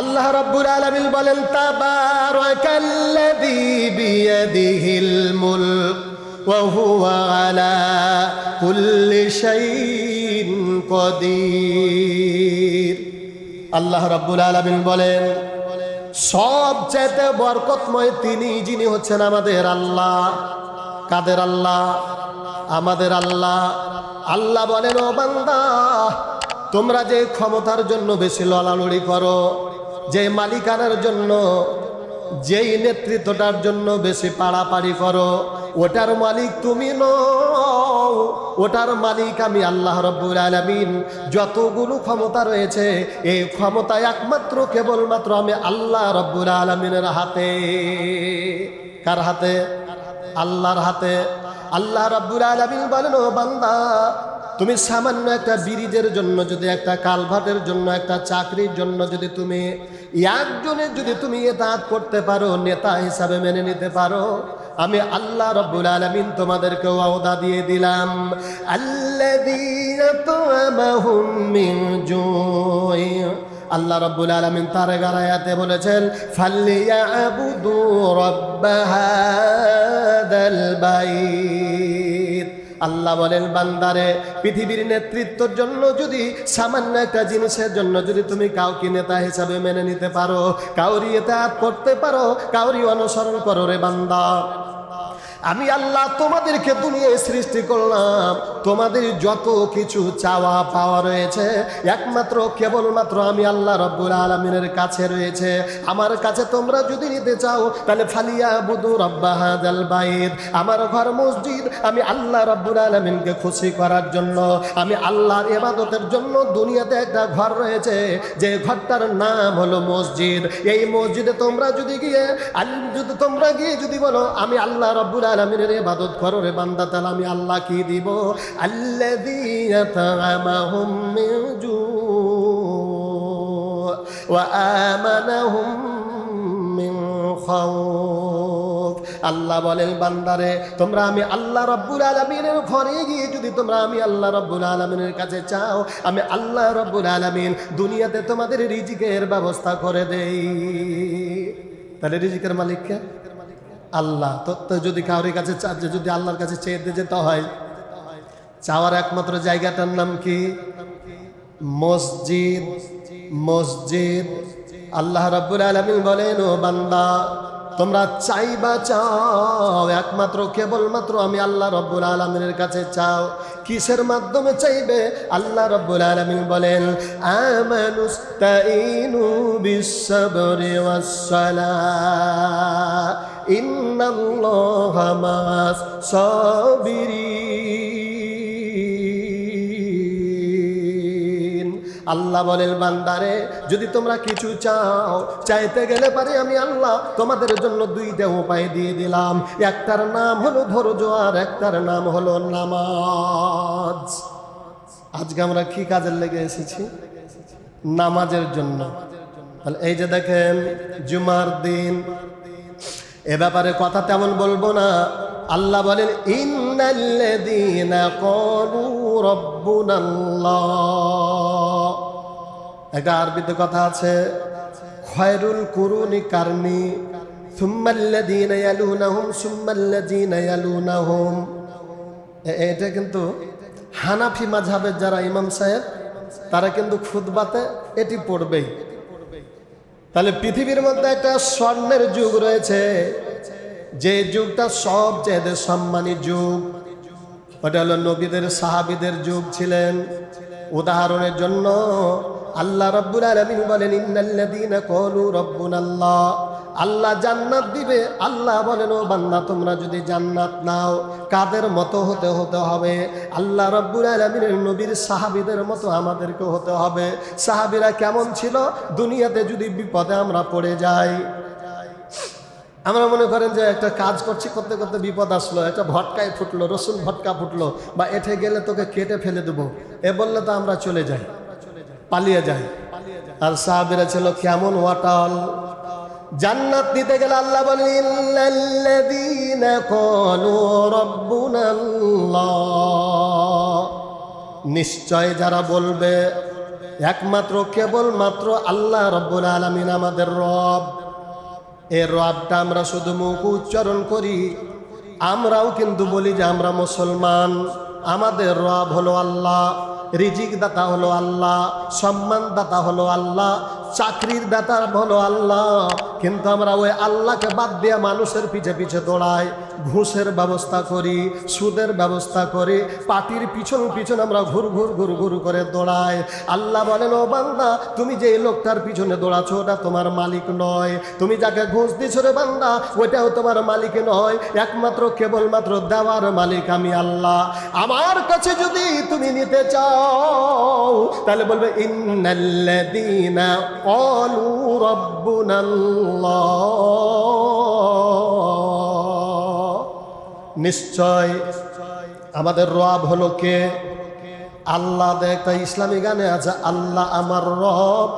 আল্লাহ রাব্বুল আলামিন বলেন তাবারাকাল্লাযী বিয়াদিহিল মুলক ওয়া হুয়া আলা কুল্লি শাইইন কাদির। আল্লাহ রাব্বুল আলামিন বলেন সবচেয়ে বরকতময় তিনি, যিনি হচ্ছেন আমাদের আল্লাহ। কাদের আল্লাহ? আমাদের আল্লাহ। আল্লাহ বলেন, ও বান্দা, তোমরা যে ক্ষমতার জন্য বেশি লড়ালড়ি করো, যে মালিকানার জন্য, যেই নেতৃত্বটার জন্য বেশি পাড়াপাড়ি করো, ওটার মালিক তুমি নও, ওটার মালিক আমি আল্লাহ রাব্বুল আলামিন। যতগুলো ক্ষমতা রয়েছে, এই ক্ষমতা একমাত্র কেবলমাত্র আমি আল্লাহ রাব্বুল আলামিনের হাতে। কার হাতে? আল্লাহর হাতে। আল্লাহ রাব্বুল আলামিন বলেন, ও বান্দা, তুমি সামান্য একটা ব্রিজের জন্য, যদি একটা কালভার্টের জন্য, একটা চাকরির জন্য যদি তুমি একজনের যদি তুমি ইতাআত করতে পারো, নেতা হিসাবে মেনে নিতে পারো, আমি আল্লাহ রাব্বুল আলামিন তোমাদেরকে ওয়াদা দিয়ে দিলাম, আল্লাযীনা তা'আমাহুম মিন জুই। আল্লাহ রাব্বুল আলামিন তার আয়াতে বলেছেন, ফালিয়াবুদু রাব্ব হাদাল বাইত। আল্লাহ বলেন, বান্দারে, পৃথিবীর নেতৃত্বের জন্য যদি সামান্য একটা জিনিসের জন্য যদি তুমি কাউকে নেতা হিসাবে মেনে নিতে পারো, কাউরি ইতাআত করতে পারো, কাউরি অনুসরণ করো, রে বান্দা, আমি আল্লাহ তোমাদেরকে দুনিয়ায় সৃষ্টি করলাম। তোমাদের যত কিছু চাওয়া পাওয়া রয়েছে একমাত্র কেবলমাত্র আমি আল্লাহ রাব্বুল আলামিনের কাছে রয়েছে। আমার কাছে তোমরা যদি নিতে চাও, তাহলে ফালিয়াবুদু রাব্ব হাযাল বাইত। আমার ঘর মসজিদ আমি আল্লাহ রাব্বুল আলামিনকে খুশি করার জন্য, আমি আল্লাহর ইবাদতের জন্য দুনিয়াতে একটা ঘর রয়েছে, যে ঘরটার নাম হলো মসজিদ। এই মসজিদে তোমরা যদি গিয়ে যদি বলো আমি আল্লাহ রাব্বুল আলামিনের ইবাদত করো, রে বান্দা, তাহলে আমি আল্লাহ কি দিব? আল্লাযীনা তা'আমাহুম মিন জু' ওয়া আমানাহুম মিন খাউফ। আল্লাহ বলেন, বান্দারে, তোমরা আমি আল্লাহ রাব্বুল আলামিনের ঘরে গিয়ে যদি তোমরা আমি আল্লাহ রাব্বুল আলামিনের কাছে চাও, আমি আল্লাহ রাব্বুল আলামিন দুনিয়াতে তোমাদের রিজিকের ব্যবস্থা করে দেই। তাহলে রিজিকের মালিক কে? আল্লাহ। তো যদি কারোর কাছে যদি আল্লাহর কাছে চেয়ে যেতে হয়, চাওয়ার একমাত্র জায়গাটার নাম কি? মসজিদ। মসজিদ। আল্লাহ রাব্বুল আলামিন বলেন, ও বান্দা, তোমরা চাইবা চাও একমাত্র কেবলমাত্র আমি আল্লাহ রাব্বুল আলামিনের কাছে চাও। কিসের মাধ্যমে চাইবে? আল্লাহ রাব্বুল আলামিন বলেন, আমানুস্তাইনু বিস-সাবরি ওয়াস-সালাহ ইন্নাল্লাহা মা'আস-সাবিরিন। আল্লাহ বলেন, বান্দারে, যদি তোমরা কিছু চাও, চাইতে গেলে পারে আমি আল্লাহ তোমাদের জন্য দুইটা উপায় দিয়ে দিলাম। একটার নাম হলো ধৈর্য, আর একটার নাম হলো নামাজ। আজকে আমরা কি কাজের লেগে এসেছি? নামাজের জন্য। তাহলে এই যে দেখেন, জুমার দিন, এ ব্যাপারে কথা তেমন বলবো না। আল্লাহ বলেন, ইন্নাল্লাযীনা ক্বালু রাব্বুনাল্লাহ। একটা আরবিতে কথা আছে, খায়রুল কুরুনি কারনি সুম্মাল্লাযীনা ইয়ালুনাহুম সুম্মাল্লাযীনা ইয়ালুনাহুম। এটা কিন্তু হানাফি মাযহাবের যারা ইমাম সাহেব, তারা কিন্তু খুতবাতে এটি পড়বেই। তাহলে পৃথিবীর মধ্যে একটা স্বর্ণের যুগ রয়েছে, যে যুগটা সবচেয়ে সম্মানী যুগ, ওটা হলো নবীদের সাহাবীদের যুগ ছিলেন। উদাহরণের জন্য আল্লাহ রাব্বুল আলামিন বলেন, ইন্নাল্লাযীনা ক্বালু রাব্বুনাল্লাহ। আল্লাহ জান্নাত দিবে। আল্লাহ বলেন, ও বান্দা, তোমরা যদি জান্নাত নাও, কাদের মতো হতে হবে? আল্লাহ রাব্বুল আলামিনের নবীর সাহাবীদের মতো আমাদেরকে হতে হবে। সাহাবীরা কেমন ছিল? দুনিয়াতে যদি বিপদে আমরা পড়ে যাই, আমরা মনে করেন যে একটা কাজ করছি, করতে করতে বিপদ আসলো, একটা ভটকায় ফুটলো, রসুন ভটকা ফুটলো, বা এঠে গেলে তোকে কেটে ফেলে দেবো, এ বললে তো আমরা চলে যাই, পালিয়ে যাই। আর সাহাবীরা ছিল কেমন ওয়াটাল। জান্নাত নিতে গেলে আল্লাহ বলেন, ইন্নাল্লাযীনা ক্বালু রাব্বুনাল্লাহ। নিশ্চয় যারা বলবে একমাত্র কেবলমাত্র আল্লাহ রব্বুল আলামিন আমাদের রব। এই রবটা আমরা শুধু মুখ উচ্চারণ করি, আমরাও কিন্তু বলি যে আমরা মুসলমান। আমাদের রব হলো আল্লাহ, রিজিক দাতা হলো আল্লাহ, সম্মান দাতা হলো আল্লাহ, চাকরির দাতা হলো আল্লাহ। কিন্তু আমরা ওই আল্লাহকে বাদ দিয়ে মানুষের পিছে পিছে দৌড়াই, ঘুষের ব্যবস্থা করি, সুদের ব্যবস্থা করি, পার্টির পিছন পিছন আমরা ঘুর ঘুর ঘুর ঘুর করে দৌড়াই। আল্লাহ বলেন, ও বান্দা, তুমি যে লোকটার পিছনে দৌড়াচ্ছ ওটা তোমার মালিক নয়। তুমি যাকে ঘুষ দিছ রে বান্দা, ওইটাও তোমার মালিক নয়। একমাত্র কেবলমাত্র দেওয়ার মালিক আমি আল্লাহ। আমার কাছে যদি তুমি নিতে চাও তাহলে বলবে ইন্নাল্লাযীনা ক্বালু রাব্বুনাল্লাহ, নিশ্চয় আমাদের রব হলো কে? আল্লাহ। একটা ইসলামী গানে আছে, আল্লাহ আমার রব,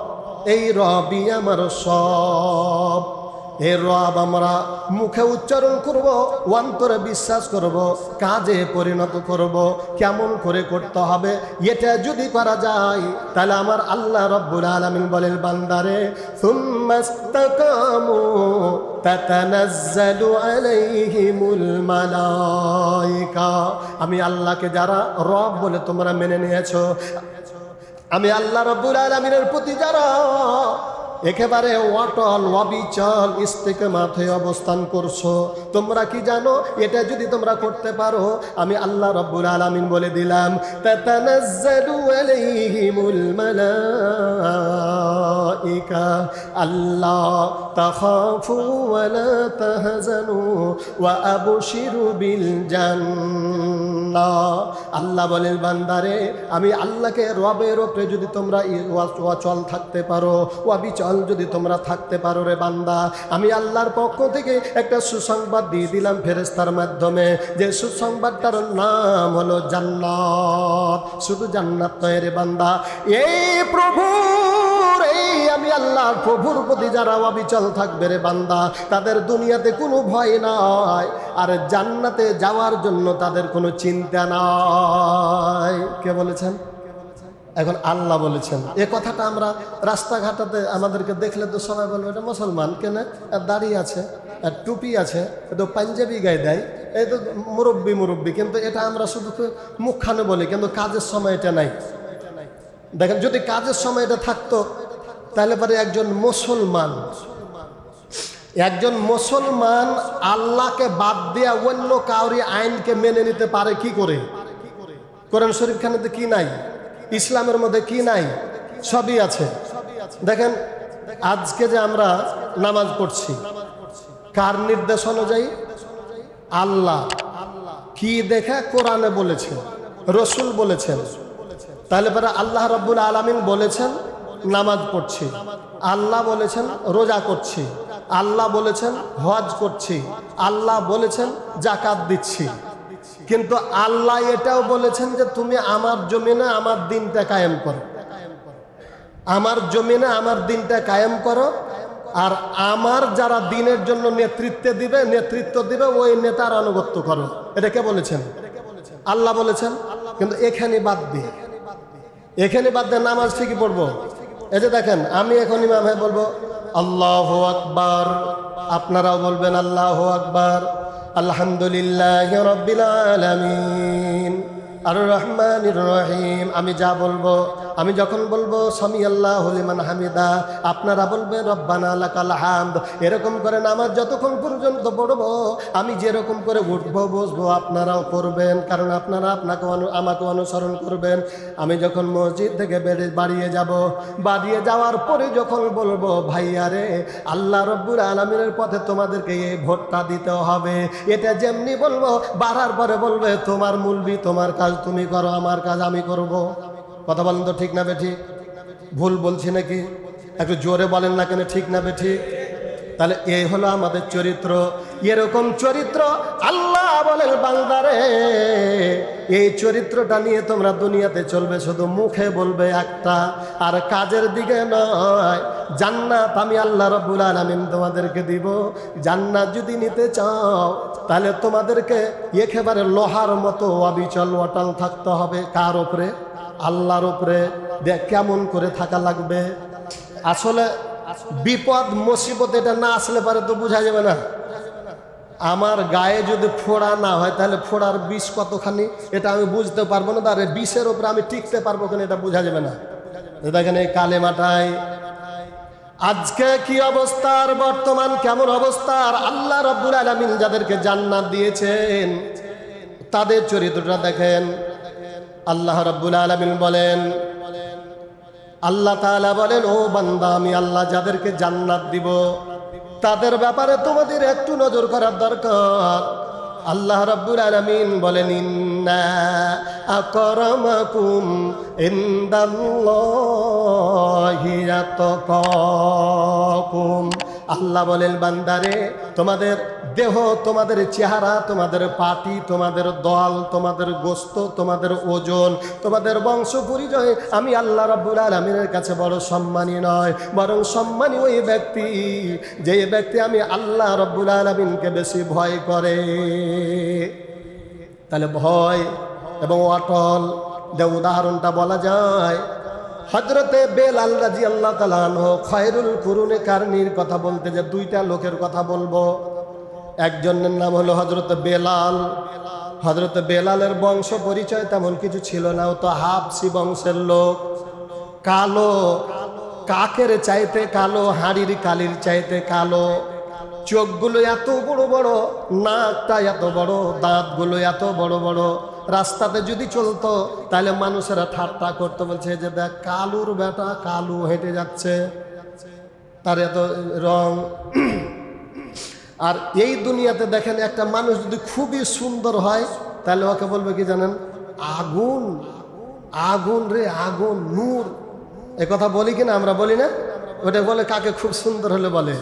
এই রবই আমার সব। এই রব আমরা মুখে উচ্চারণ করব, অন্তরে বিশ্বাস করব, কাজে পরিণত করব। কেমন করে করতে হবে এটা যদি করা যায় তাহলে আমার আল্লাহ রব্বুল আলামিন বলেন, বান্দারে সুম্মাস্তাকামু তাতানাজ্জালু আলাইহিমুল মালায়েকা। আমি আল্লাহকে যারা রব বলে তোমরা মেনে নিয়েছো, আমি আল্লাহ রব্বুল আলামিনের প্রতি যারা একেবারে অটল অবিচল ইস্তেকামাতে অবস্থান করছো, তোমরা কি জানো এটা যদি তোমরা করতে পারো আমি আল্লাহ রব্বুল আলামিন বলে দিলাম, তাতানাজ্জালু আলাইহিমুল মালায়েকা আল্লা তাখাফু ওয়া লা তাহজানু ওয়া আবশিরু বিল জান্নাহ। আল্লাহ বলেন, বান্দারে আমি আল্লাহকে রবের উপরে যদি তোমরা অচল থাকতে পারো, অবিচল যদি তোমরা থাকতে পারো রে বান্দা, আমি আল্লাহর পক্ষ থেকে একটা সুসংবাদ দিয়ে দিলাম ফেরেশতার মাধ্যমে, যে সুসংবাদটার নাম হলো জান্নাত। শুধু জান্নাত নয় রে বান্দা, এই প্রভুর, এই আমি আল্লাহর প্রভুর প্রতি যারা অবিচল থাকবে রে বান্দা, তাদের দুনিয়াতে কোনো ভয় নাই, আর জান্নাতে যাওয়ার জন্য তাদের কোনো চিন্তা নাই। কে বলেছেন? এখন আল্লাহ বলেছেন। এ কথাটা আমরা রাস্তাঘাটাতে আমাদেরকে দেখলে তো সবাই বলবে এটা মুসলমান, কেন দাড়ি আছে, টুপি আছে, তো পাঞ্জাবি গায়ে দেয়, এই তো মুরব্বি। কিন্তু এটা আমরা শুধু মুখখানে বলি, কিন্তু কাজের সময় এটা নাই। দেখেন, যদি কাজের সময় এটা থাকতো তাহলে পরে একজন মুসলমান আল্লাহকে বাদ দিয়া অন্য কাউরি আইনকে মেনে নিতে পারে কি করে? কোরআন শরীফ খানেতে কি নাই? ইসলামের মধ্যে কি নাই? সবই আছে। দেখেন, আজকে যে আমরা নামাজ পড়ছি কার নির্দেশ অনুযায়ী? আল্লাহ কি দেখে কোরআনে বলেছেন, রসুল বলেছেন। তাহলে পরে আল্লাহ রব্বুল আলামিন বলেছেন নামাজ পড়ছি, আল্লাহ বলেছেন রোজা করছি, আল্লাহ বলেছেন হজ করছি, আল্লাহ বলেছেন যাকাত দিচ্ছি। কিন্তু আল্লাহ এটাও বলেছেন যে তুমি আমার জমিনে আমার দিনটা কায়েম করো, আমার জমিনে আমার দিনটা কায়েম করো, আর আমার যারা দিনের জন্য নেতৃত্ব দিবে ওই নেতার আনুগত্য করো। এটা কে বলেছেন? আল্লাহ বলেছেন। কিন্তু এখানে বাদ দিয়ে নামাজ ঠিকই পড়বো। এই যে দেখেন, আমি এখন ইমাম হয়ে বলবো আল্লাহু আকবার, আপনারাও বলবেন আল্লাহু আকবার, আলহামদুলিল্লাহি রাব্বিল আলামিন আর রহমানির রহিম। আমি যা বলবো, আমি যখন বলবো সামি আল্লাহু লিমান হামিদা, আপনারা বলবেন রব্বানা লাকাল হামদ। এরকম করে নামাজ যতক্ষণ পর্যন্ত পড়বো, আমি যেরকম করে উঠবো বসবো আপনারাও করবেন, কারণ আপনারা আমাকে অনুসরণ করবেন। আমি যখন মসজিদ থেকে বাড়িয়ে যাওয়ার পরে যখন বলবো ভাইয়ারে আল্লাহ রব্বুল আলামিনের পথে তোমাদেরকে এই ভোটটা দিতে হবে, এটা যেমনি বলবো বাড়ার পরে বলবে তোমার মুলবি, তোমার কাজ তুমি করো, আমার কাজ আমি করব। কথা বলেন তো, ঠিক না বেঠিক? ভুল বলছি নাকি? একটু জোরে বলেন না কেন, ঠিক না বেঠিক? তাহলে এই হলো আমাদের চরিত্র। এরকম চরিত্র আল্লাহ বলেন, বান্দারে এই চরিত্রটা নিয়ে তোমরা দুনিয়াতে চলবে, শুধু মুখে বলবে একটা আর কাজের দিকে নয়। জান্নাত আমি আল্লাহ রাব্বুল আলামিন তোমাদেরকে দিব। জান্নাত যদি নিতে চাও তাহলে তোমাদেরকে একেবারে লোহার মতো অবিচল অটল থাকতে হবে। কার উপরে? আল্লাহর উপরে। দেখ কেমন করে থাকা লাগবে। আসলে বিপদ মুসিবত এটা না আসলে পারে তো বোঝা যাবে না। আমার গায়ে যদি ফোড়া না হয় তাহলে ফোড়ার বিষ কতখানি এটা আমি বুঝতে পারবো না, তার বিষের উপরে আমি টিকতে পারবো কিনা এটা বোঝা যাবে না। দেখেন এই কালেমাটাই আজকে কি অবস্থার, বর্তমান কেমন অবস্থার। আল্লাহ রাব্বুল আলামিন যাদেরকে জান্নাত দিয়েছেন তাদের চরিত্রটা দেখেন। আল্লাহ রাব্বুল আলামিন বলেন, আল্লাহ তাআলা বলেন, ও বান্দা আমি আল্লাহ যাদেরকে জান্নাত দিব তাদের ব্যাপারে তোমাদের একটু নজর করার দরকার। আল্লাহ রাব্বুল আলামিন বলেন, ইন্না আকরামাকুম ইনদাল্লাহি আতকাকুম। আল্লাহ বলেন, বান্দারে তোমাদের দেহ, তোমাদের চেহারা, তোমাদের পাটি, তোমাদের দল, তোমাদের গোস্ত, তোমাদের ওজন, তোমাদের বংশ পরিচয় আমি আল্লাহ রাব্বুল আলামিনের কাছে বড় সম্মানী নয়, বরং সম্মানী ওই ব্যক্তি যে ব্যক্তি আমি আল্লাহ রাব্বুল আলামিনকে বেশি ভয় করে। তাহলে ভয় এবং অটল যে উদাহরণটা বলা যায়, হযরতে বেলাল রাদিয়াল্লাহু তাআলা আনহু খায়রুল কুরুনে কারনির কথা বলতে যে দুইটা লোকের কথা বলবো। একজনের নাম হলো হযরতে বেলাল। হযরতে বেলালের বংশ পরিচয় তেমন কিছু ছিল না, ও তো হাবশি বংশের লোক। কালো, কাকের চাইতে কালো, হাড়ির কালির চাইতে কালো, চোখগুলো এত বড় বড়, নাকটা এত বড়, দাঁতগুলো এত বড় বড়। রাস্তাতে যদি চলতো তাহলে মানুষেরা ঠাট্টা করতে, বলছে যে দেখ কালুর বেটা, কালু হেঁটে যাচ্ছে, তার এত রং। আর এই দুনিয়াতে দেখেন একটা মানুষ যদি খুবই সুন্দর হয় তাহলে ওকে বলবে কি জানেন, আগুন, আগুন রে আগুন, নূর। এ কথা বলি কিনা আমরা, বলি না? ওটা বলে কাকে খুব সুন্দর হলে বলে।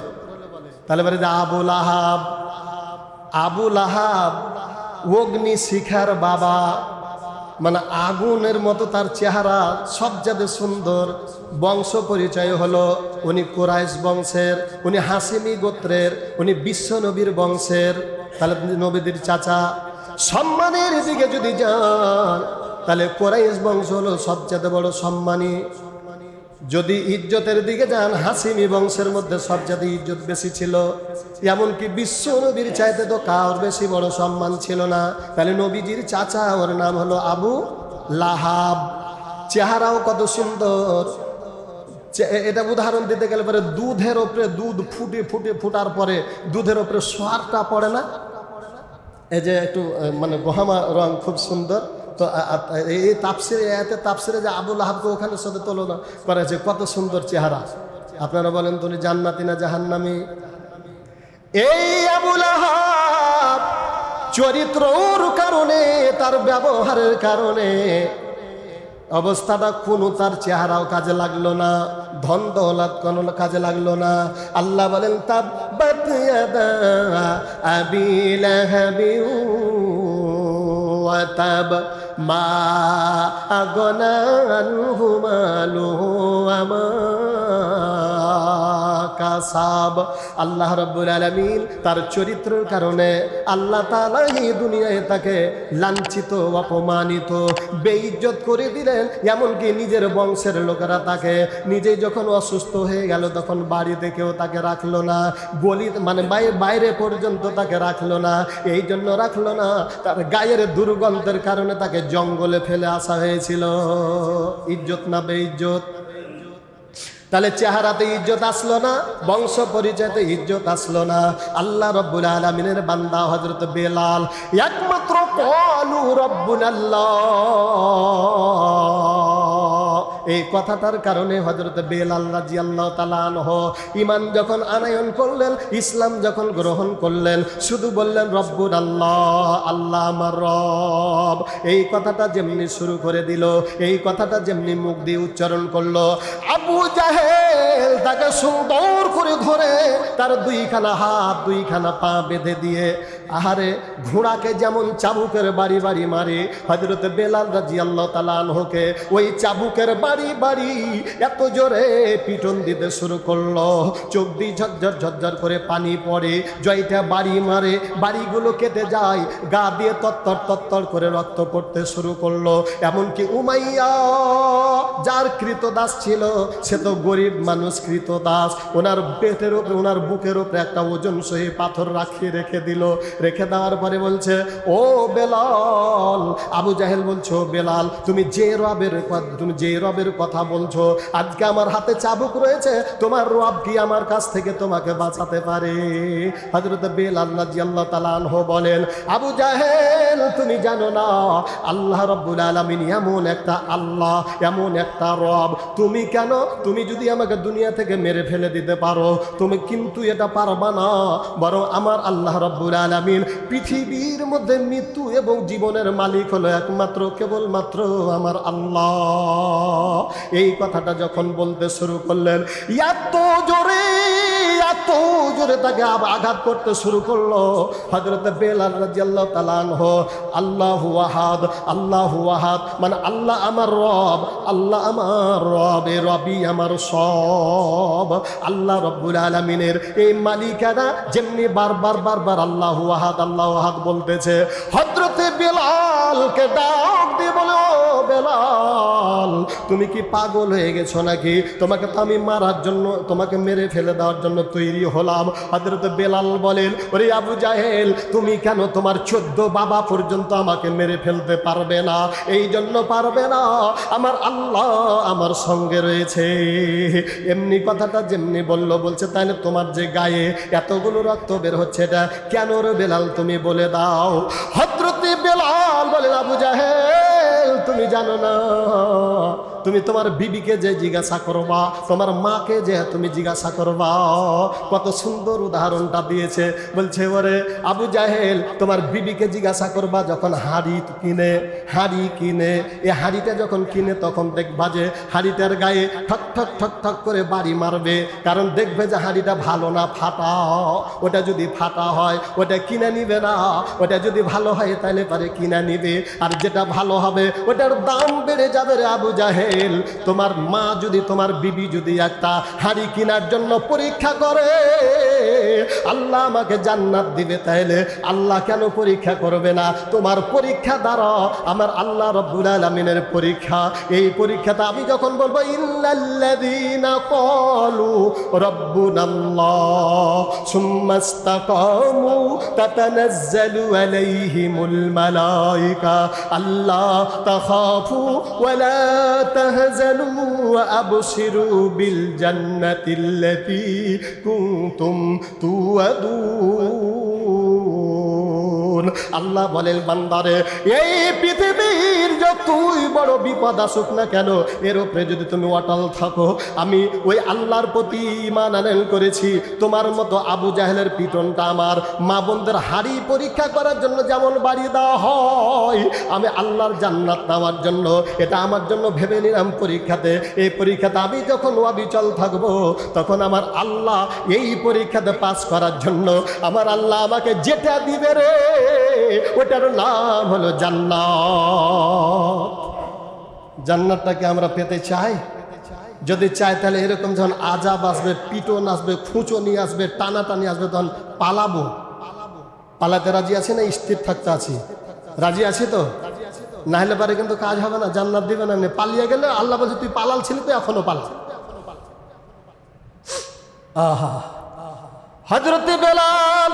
তাহলে বলে যে আবুল আহাব, আবুল আহাব অগ্নি শিখার বাবা, মানে আগুনের মতো তার চেহারা, সবচেয়ে সুন্দর। বংশ পরিচয় হলো উনি কুরাইশ বংশের, উনি হাসিমি গোত্রের, উনি বিশ্ব নবীর বংশের, তাহলে নবীদের চাচা। সম্মানের দিকে যদি যান তাহলে কুরাইশ বংশ হলো সবচেয়ে বড় সম্মানী। যদি ইজ্জতের দিকে যান, হাসিমি বংশের মধ্যে সবচেয়ে ইজ্জত বেশি ছিল। এমনকি বিশ্ব নবীর চাইতে তো কার বেশি বড় সম্মান ছিল না। তাহলে নবীজির চাচা, ওর নাম হলো আবু লাহাব। চেহারাও কত সুন্দর। এটা উদাহরণ দিতে গেলে পরে দুধের ওপরে দুধ ফুটে ফুটে ফুটার পরে দুধের ওপরে সোয়ারটা পড়ে না, এই যে একটু মানে গহমা রং, খুব সুন্দর। তো এই তাফসিরে, এতে তাফসিরে যে আবুল আহাবকে ওখানে সাথে তুলনা করেছে, কত সুন্দর চেহারা। আপনারা বলেন তো উনি জান্নাতি না জাহান্নামী? এই আবুল আহাব চরিত্রর কারণে, তার ব্যবহারের কারণে অবস্থাটা কোনো, তার চেহারাও কাজে লাগলো না, ধন দৌলত কোনো কাজে লাগলো না। আল্লাহ বলেন, তাব্বাত ইয়াদা আবি লাহাবি ওয়া তাব মা আগনা আনহু মালুহু ওয়া মা কাসাব। আল্লাহ রাব্বুল আলামিন তার চরিত্রের কারণে আল্লাহ তাআলা এই দুনিয়ায় তাকে লাঞ্ছিত, অপমানিত, বেইজ্জত করে দিলেন। এমনকি নিজের বংশের লোকেরা তাকে, নিজে যখন অসুস্থ হয়ে গেল তখন বাড়িতে কেউ তাকে রাখলো না, গলি মানে বাইরে পর্যন্ত তাকে রাখলো না। এই জন্য রাখলো না, তার গায়ের দুর্গন্ধের কারণে তাকে জঙ্গলে ফেলে আসা হয়েছিল। ইজ্জত না বেইজ্জত? তাহলে চেহারাতে ইজ্জত আসলো না, বংশ পরিচয়তে ইজ্জত আসলো না। আল্লাহ রাব্বুল আলামিনের বান্দা হযরত বেলাল একমাত্র ক্বালু রাব্বুনাল্লাহ, এই কথাটার কারণে হযরত বেলাল রাদিয়াল্লাহু তাআলা আনহু ঈমান যখন আনয়ন করলেন, ইসলাম যখন গ্রহণ করলেন, শুধু বললেন রব্বুল আল্লাহ, আল্লাহ আমার রব। এই কথাটা যেমনি শুরু করে দিল, এই কথাটা যেমনি মুখ দিয়ে উচ্চারণ করলো, আবু জাহেল তাকে সুন্দর করে ধরে তার দুইখানা হাত দুইখানা পা বেঁধে দিয়ে আহারে ঘোড়াকে যেমন চাবুকের বাড়ি বাড়ি মারে, হযরত বেলাল রাদিয়াল্লাহু তাআলা আনহুকে ওই চাবুকের বাড়ি বাড়ি এত জোরে পিটন দিতে শুরু করলো, চোখ দিয়ে ঝরঝর ঝরঝর করে পানি পড়ে, জয়টা বাড়ি মারে, বাড়িগুলো কেটে যায়, গা দিয়ে তত্তর তত্তর করে রক্ত পড়তে শুরু করলো। এমনকি উমাইয়া যার কৃতদাস ছিল, সে তো গরিব মানুষ কৃতদাস, ওনার পেটের উপরে ওনার বুকের উপরে একটা ওজন সহি পাথর রেখে দিল। রেখে দেওয়ার পরে বলছে, ও বেলাল, আবু জাহেল বলছো বেলাল তুমি যে রবের কথা বলছো, আজকে আমার হাতে চাবুক রয়েছে, তোমার রব কি আমার কাছ থেকে তোমাকে বাঁচাতে পারে? হযরত বেলাল রাদিয়াল্লাহু তাআলা আনহু বলেন, আবু জাহেল তুমি জানো না আল্লাহ রাব্বুল আলামিন এমন একটা আল্লাহ, এমন একটা রব, তুমি যদি আমাকে দুনিয়া থেকে মেরে ফেলে দিতে পারো, তুমি কিন্তু এটা পারবা না, বরং আমার আল্লাহ রাব্বুল আলামিন পৃথিবীর মধ্যে মৃত্যু এবং জীবনের মালিক হলো একমাত্র কেবলমাত্র আমার আল্লাহ। এই কথাটা যখন বলতে শুরু করলেন, এত জোরে তাকে আঘাত করতে শুরু করলো। হযরত বেলাল রাদিয়াল্লাহু তাআলা আনহু আল্লাহু আহাদ, আল্লাহু আহাদ মানে আল্লাহ আমার রব, আল্লাহ আমার রব, এ রবই আমার সব। আল্লাহ রাব্বুল আলামিনের এই মালিকানা যেমনি বারবার আল্লাহু আহাদ আল্লাহু আহাদ বলতেছে, হযরত বেলালকে ডাক দিয়ে বলে, ও বেলাল তুমি কি পাগল হয়ে গেছো নাকি? তোমাকে তো আমি মারার জন্য, তোমাকে মেরে ফেলে দেওয়ার জন্য তৈরি হলাম। হযরত বেলাল বলেন, ওরে আবু জাহেল তুমি কেন তোমার 14 বাবা পর্যন্ত আমাকে মেরে ফেলতে পারবে না? এই জন্য পারবে না, আমার আল্লাহ আমার সঙ্গে রয়েছে। এমনি কথাটা যেমনি বলছে, তাহলে তোমার যে গায়ে এতগুলো রক্ত বের হচ্ছে এটা কেন রে বেলাল তুমি বলে দাও। হযরত বেলাল বলেন, আবু জাহেল তুমি জানো না, তুমি তোমার বিবিকে যে জিজ্ঞাসা করবা, তোমার মাকে যে তুমি জিজ্ঞাসা করবা। কত সুন্দর উদাহরণটা দিয়েছে, বলছে ওরে আবু জাহেল তোমার বিবিকে জিজ্ঞাসা করবা, যখন হাড়ি কিনে এই হাড়িটা যখন কিনে তখন দেখবা যে হাড়িটার গায়ে ঠক ঠক ঠক ঠক করে বাড়ি মারবে, কারণ দেখবে যে হাড়িটা ভালো না ফাটা। ওটা যদি ফাটা হয় ওটা কিনে নিবে না, ওটা যদি ভালো হয় তাহলে পারে কিনে নিবে, আর যেটা ভালো হবে ওটার দাম বেড়ে যাবে রে আবু জাহেল। তোমার মা যদি, তোমার বিবি যদি একটা হাড়ি কেনার জন্য পরীক্ষা করে আল্লাহ আমাকে জান্নাত দিবে, তাহলে আল্লাহ কেন পরীক্ষা করবে না? তোমার পরীক্ষা দ্বারা আমার আল্লাহ রাব্বুল আলামিনের পরীক্ষা। এই পরীক্ষাটা আমি যখন বলবো ইন্নাল্লাযীনা ক্বালু রাব্বুনাল্লাহ সুম্মা ইসতাকামু তাতানাজ্জালু আলাইহিমুল মালায়েকা আল্লা তাখাফু ওয়া লা তাহজানু ওয়া আবশিরু বিল জান্নাতিল্লাতী কুনতুম তুআদুন। আল্লাহ বলেন বান্দারে, এই পৃথিবীর যতই বড় বিপদ আসুক না কেন, এর উপরে যদি তুমি অটল থাকো, আমি ওই আল্লাহর প্রতি ঈমান আনয়ন করেছি। তোমার মতো আবু জাহেলের পিটনটা আমার মা বোনদের হাড়ি পরীক্ষা করার জন্য যেমন বাড়ি দেওয়া হয়, আমি আল্লাহর জান্নাত নেওয়ার জন্য এটা আমার জন্য ভেবে নিলাম পরীক্ষাতে। এই পরীক্ষাতে আমি যখন অবিচল থাকবো, তখন আমার আল্লাহ এই পরীক্ষাতে পাস করার জন্য আমার আল্লাহ আমাকে যেটা দিবে রে, ওটার নাম হলো জান্নাত। জান্নাতটাকে আমরা পেতে চাই? যদি চাই তাহলে এরকম যখন আজাব আসবে, পিটন আসবে, খুঁচনি আসবে, টানাটানি আসবে, তখন পালাতে রাজি আছে না স্থির থাকতে আছি? রাজি আছি তো? না হলে পারে কিন্তু কাজ হবে না, জান্নাত দিবে না। পালিয়ে গেলে আল্লাহ বলছে তুই পালাল ছিলি তো এখনো পালা। আহা, হযরত বেলাল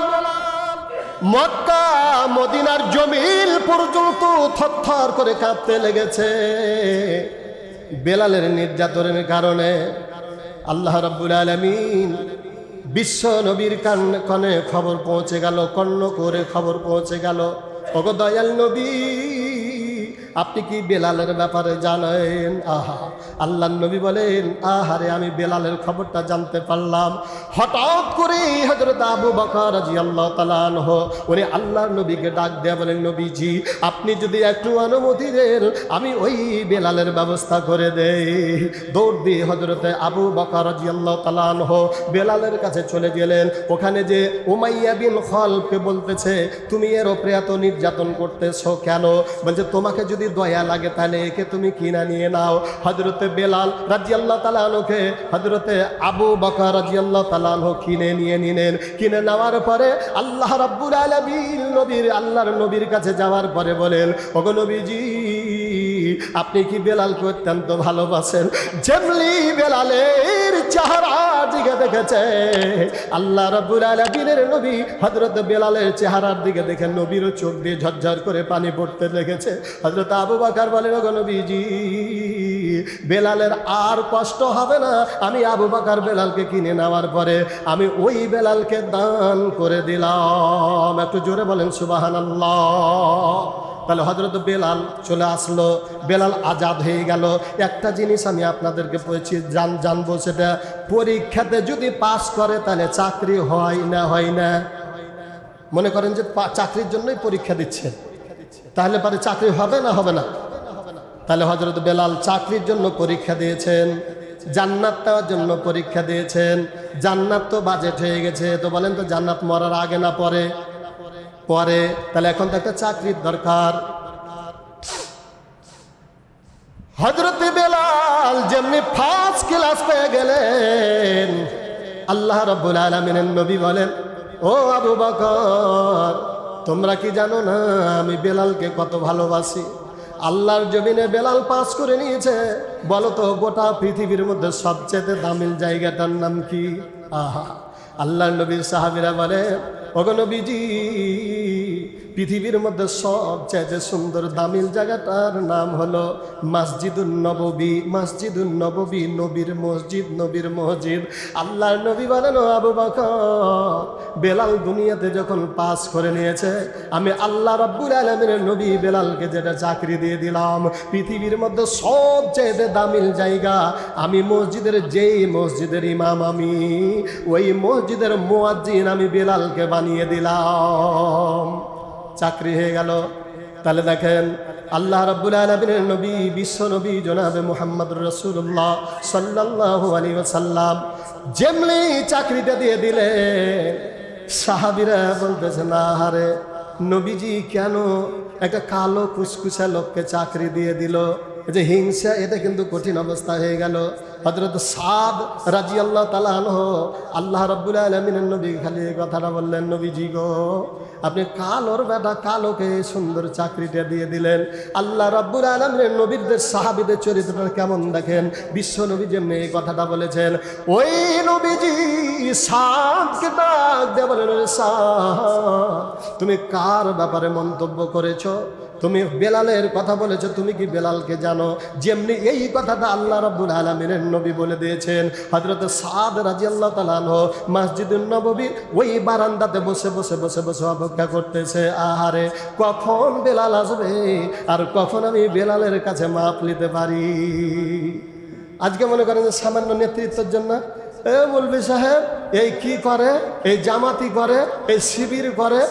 মক্কা মদিনার জমিন পর্যন্ত থরথর করে কাঁপতে লেগেছে। বেলালের নির্যাতনের কারণে আল্লাহ রাব্বুল আলামিন বিশ্ব নবীর কানে খবর পৌঁছে গেল, কর্ণ করে খবর পৌঁছে গেল, ওগো দয়াল নবী আপনি কি বেলালের ব্যাপারে জানেন? আহা, আল্লাহর নবী বলেন, আহারে আমি বেলালের খবরটা জানতে পারলাম। হঠাৎ করে হযরত আবু বকর রাদিয়াল্লাহু তাআলা আনহু উনি আল্লাহর নবীকে ডাক দেয়া বলেন, নবীজি আপনি যদি একটু অনুমতি দেন আমি ওই বেলালের ব্যবস্থা করে দেই। দৌড় দিয়ে হযরতে আবু বকর রাদিয়াল্লাহু তাআলা আনহু বেলালের কাছে চলে গেলেন। ওখানে যে উমাইয়া বিন খালফকে বলতেছে, তুমি এর উপরে এত নির্যাতন করতেছো কেন? বলছে, তোমাকে যদি দয়া লাগে তাহলে একে তুমি কিনা নিয়ে নাও। হযরতে বেলাল রাদিয়াল্লাহু তাআলা আনহুকে হযরতে আবু বকর রাদিয়াল্লাহু তাআলা আনহু কিনে নিয়ে নিলেন। কিনে নেওয়ার পরে আল্লাহ রাব্বুল আলামিন আল্লাহর নবীর কাছে যাওয়ার পরে বলেন, ওগো নবীজি আপনি কি বেলালকে অত্যন্ত ভালোবাসেন? যেমনি বেলালের চেহারা দিকে দেখেছে আল্লাহ রাব্বুল আলামিনের নবী হযরত বেলালের চেহারার দিকে দেখে নবীরও চোখ দিয়ে ঝরঝর করে পানি পড়তে লেগেছে। হযরত আবু বকর বলেন, ওগো নবীজি বেলালের আর কষ্ট হবে না, আমি আবু বকর বেলালকে কিনে নেওয়ার পরে আমি ওই বেলালকে দান করে দিলাম। একটু জোরে বলেন সুবহানাল্লাহ। তাহলে হযরত বেলাল চলে আসলো, বেলাল আজাদ হয়ে গেল। একটা জিনিস আমি আপনাদেরকে বলছি, জানবো, সেটা পরীক্ষাতে যদি পাস করে তাহলে চাকরি হয় না? হয় না? মনে করেন যে চাকরির জন্যই পরীক্ষা দিচ্ছে, তাহলে পরে চাকরি হবে না? হবে না? তাহলে হযরত বেলাল চাকরির জন্য পরীক্ষা দিয়েছেন, জান্নাত পাওয়ার জন্য পরীক্ষা দিয়েছেন। জান্নাত তো বাজেট হয়ে গেছে, তো বলেন তো জান্নাত মরার আগে না পরে? পরে। তাহলে এখন তো একটা চাকরির দরকার। হযরত বেলাল যেমনি ফার্স্ট ক্লাস পেয়ে গেলেন, আল্লাহ রাব্বুল আলামিনের নবী বলেন, ও আবু বকর তোমরা কি জানো না আমি বেলালকে কত ভালোবাসি? আল্লাহর জমিনে বেলাল পাস করে নিয়েছে। বলো তো গোটা পৃথিবীর মধ্যে সবচেয়ে দামিল জায়গাটার নাম কি? আহা, আল্লাহর নবীর সাহাবীরা বলে, ওগো নবীজি পৃথিবীর মধ্যে সবচেয়ে সুন্দর দামিল জায়গাটার নাম হলো মসজিদুন নববী। মসজিদুন নববী, নবীর মসজিদ, নবীর মসজিদ। আল্লাহর নবী বলেন, আবু বকর বেলাল দুনিয়াতে যখন পাস করে নিয়েছে, আমি আল্লাহ রাব্বুল আলামিনের নবী বেলালকে যেটা চাকরি দিয়ে দিলাম, পৃথিবীর মধ্যে সবচেয়ে দামিল জায়গা, আমি মসজিদের যেই মসজিদের ইমাম, আমি ওই মসজিদের মুয়াজ্জিন আমি বেলালকে বানিয়ে দিলাম। চাকরি হয়ে গেল। তাহলে দেখেন আল্লাহ রাব্বুল আলামিনের নবী, বিশ্ব নবী জনাবে মুহাম্মদুর রাসূলুল্লাহ সাল্লাল্লাহু আলাইহি ওয়াসাল্লাম যেমনি চাকরিটা দিয়ে দিলেন, সাহাবীরা বলতেছে, না হারে নবীজি কেন একটা কালো কুচকুচা লোককে চাকরি দিয়ে দিল? যে হিংসা, এটা কিন্তু কঠিন অবস্থা হয়ে গেল। হযরত সাদ রাদিয়াল্লাহু তাআলা আনহু আল্লাহ রাব্বুল আলামিনের নবী খালি এই কথাটা বললেন, নবীজি গো আপনি কালোর বেটা কালোকে সুন্দর চাকরিটা দিয়ে দিলেন। আল্লাহ রাব্বুল আলামিনের নবীদের সাহাবীদের চরিত্রটা কেমন দেখেন। বিশ্ব নবী যেমনি এই কথাটা বলেছেন, ওই নবীজি সাদকে ডাক দিয়ে বলেন, সাদ তুমি কার ব্যাপারে মন্তব্য করেছো? তুমি বেলালের কথা বলেছো, তুমি কি বেলালকে জানো? যেমনি এই কথাটা আল্লাহ রাব্বুল আলামিনের নবী বলে দিয়েছেন। হযরত সাদ রাদিয়াল্লাহু তাআলা আনহু মসজিদুন নববীর ওই বারান্দাতে বসে বসে বসে বসে অপেক্ষা করতেছে, আহারে কখন বেলাল আসবে আর কখন আমি বেলালের কাছে মাপ নিতে পারি। আজকে মনে করেন যে সামান্য নেতৃত্বের জন্য মৌলভী সাহেব এই কি করে, এই জামাতি করে, এই শিবির করে,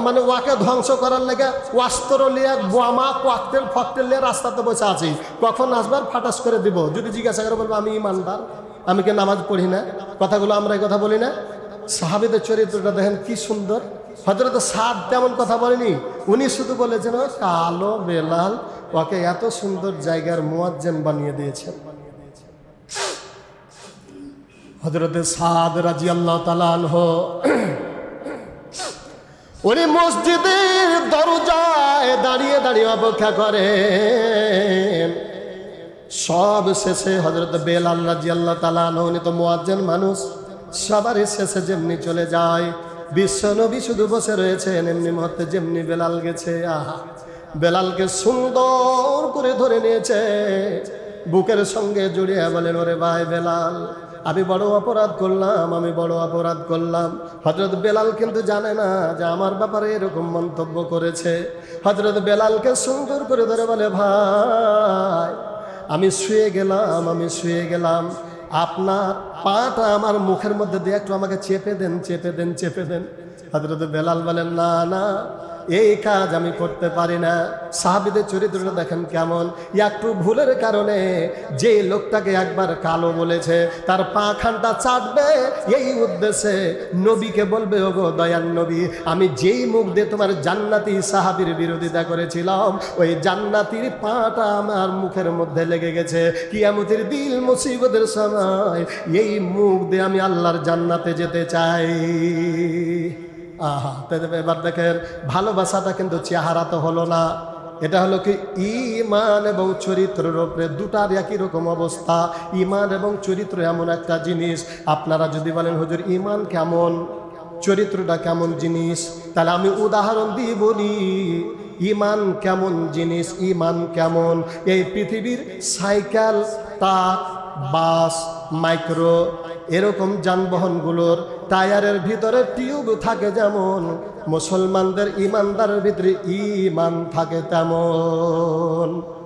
মানে ওয়াকে ধ্বংস করার লেগে অস্ত্র লিয়ে বোমা ককটেল ফকটেল নিয়ে রাস্তাতে বসে আছি, কখন আসবার ফাটাস করে দিব। যদি জিজ্ঞাসা করে বলবো আমি ইমানদার, আমি কি নামাজ পড়ি না? কথাগুলো আমরা এই কথা বলি না? সাহাবীদের চরিত্রটা দেখেন কি সুন্দর। হযরত সাদ তেমন কথা বলেনি, উনি শুধু বলেছেন কালো বেলাল ওকে এত সুন্দর জায়গার মুয়াজ্জিন বানিয়ে দিয়েছেন। হযরত সাদ রাদিয়াল্লাহু তাআলা আনহু উনি মসজিদের দরজায় দাঁড়িয়ে দাঁড়িয়ে অপেক্ষা করেন। সব শেষে হযরত বেলাল রাদিয়াল্লাহু তাআলা আনহু, উনি তো মুয়াজ্জিন মানুষ, সবারই শেষে যেমনি চলে যায়, বিশ্ব নবী শুধু বসে রয়েছেন। এমনি মুহূর্তে যেমনি বেলাল গেছে, আহা বেলালকে সুন্দর করে ধরে নিয়েছে, বুকের সঙ্গে জড়িয়ে বলেন, ওরে ভাই বেলাল আমি বড় অপরাধ করলাম, আমি বড় অপরাধ করলাম। হযরত বেলাল কিন্তু জানে না যে আমার ব্যাপারে এরকম মন্তব্য করেছে। হযরত বেলালকে সুন্দর করে ধরে বলে, ভাই আমি শুয়ে গেলাম, আমি শুয়ে গেলাম, আপনার পাটা আমার মুখের মধ্যে দিয়ে একটু আমাকে চেপে দেন, চেপে দেন, চেপে দেন। হযরত বেলাল বলেন, না না, এই কাজ আমি করতে পারি না। সাহাবীদের চরিত্রটা দেখেন কেমন। একটু ভুলের কারণে যে লোকটাকে একবার কালো বলেছে তার পা খানটা চাটবে, এই উদ্দেশ্যে নবীকে বলবে, ওগো দয়ার নবী, আমি যেই মুখ দিয়ে তোমার জান্নাতি সাহাবীর বিরোধিতা করেছিলাম, ওই জান্নাতির পাটা আমার মুখের মধ্যে লেগে গেছে। কিয়ামতের দিন মুসিবতের সময় এই মুখ দিয়ে আমি আল্লাহর জান্নাতে যেতে চাই। আহা, এবার দেখেন ভালোবাসাটা কিন্তু চেহারাতে হলো না, এটা হলো কি ঈমান এবং চরিত্রের উপরে দুটার একই রকম অবস্থা। ঈমান এবং চরিত্র এমন একটা জিনিস, আপনারা যদি বলেন হুজুর ঈমান কেমন, চরিত্রটা কেমন জিনিস, তাহলে আমি উদাহরণ দিয়ে বলি ঈমান কেমন জিনিস। ঈমান কেমন, এই পৃথিবীর সাইকেল, ট্রাক, বাস, মাইক্রো এরকম যানবাহনগুলোর টায়ারের ভিতরে টিউব থাকে, যেমন মুসলমানদের ইমানদারের ভিতরে ঈমান থাকে তেমন।